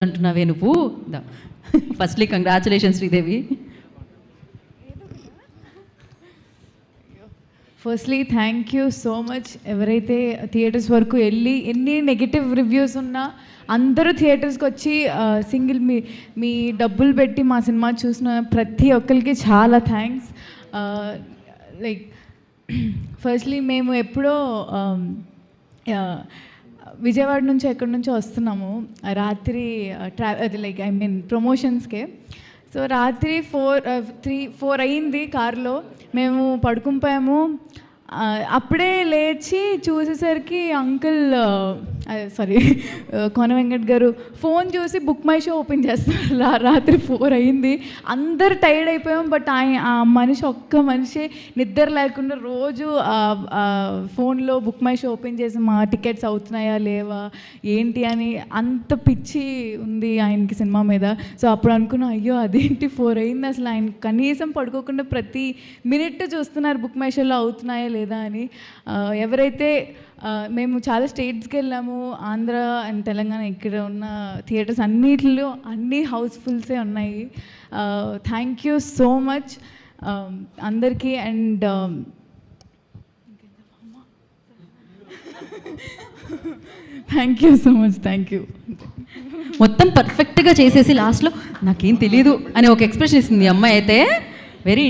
అంటున్నావే నువ్వు. Firstly congratulations Sridevi. Firstly thank you so much. ఎవరైతే theatres వరకు వెళ్ళి ఎన్ని నెగిటివ్ రివ్యూస్ ఉన్నా అందరూ థియేటర్స్కి వచ్చి సింగిల్ మీ డబ్బులు పెట్టి మా సినిమా చూసిన ప్రతి ఒక్కరికి చాలా థ్యాంక్స్. లైక్ ఫస్ట్లీ మేము ఎప్పుడో విజయవాడ నుంచి ఎక్కడి నుంచో వస్తున్నాము రాత్రి అది లైక్ ఐ మీన్ ప్రమోషన్స్కే. సో రాత్రి 4 అయింది కార్లో, మేము పడుకునిపోయాము. అప్పుడే లేచి చూసేసరికి అంకుల్ సారీ కోన వెంకట్ గారు ఫోన్ చూసి బుక్ మై షో ఓపెన్ చేస్తారు. రాత్రి 4 అయింది, అందరు టైర్డ్ అయిపోయాం. బట్ ఆ ఒక్క మనిషి నిద్ర లేకుండా రోజు ఫోన్లో బుక్ మై షో ఓపెన్ చేసి మా టికెట్స్ అవుతున్నాయా లేవా ఏంటి అని అంత పిచ్చి ఉంది ఆయనకి సినిమా మీద. సో అప్పుడు అనుకున్నాం, అయ్యో అదేంటి 4 అయింది, అసలు ఆయన కనీసం పడుకోకుండా ప్రతి మినిట్ చూస్తున్నారు బుక్ మై షోలో అవుతున్నాయా లేదా అని. ఎవరైతే మేము చాలా స్టేట్స్కి వెళ్ళాము, ఆంధ్ర అండ్ తెలంగాణ, ఇక్కడ ఉన్న థియేటర్స్ అన్నిటిలో అన్నీ హౌస్ఫుల్సే ఉన్నాయి. థ్యాంక్ యూ సో మచ్ అందరికీ. And thank you so much. Thank you. మొత్తం పర్ఫెక్ట్గా చేసేసి లాస్ట్లో నాకేం తెలియదు అని ఒక ఎక్స్ప్రెషన్ ఇస్తుంది ఈ అమ్మాయి అయితే. వెరీ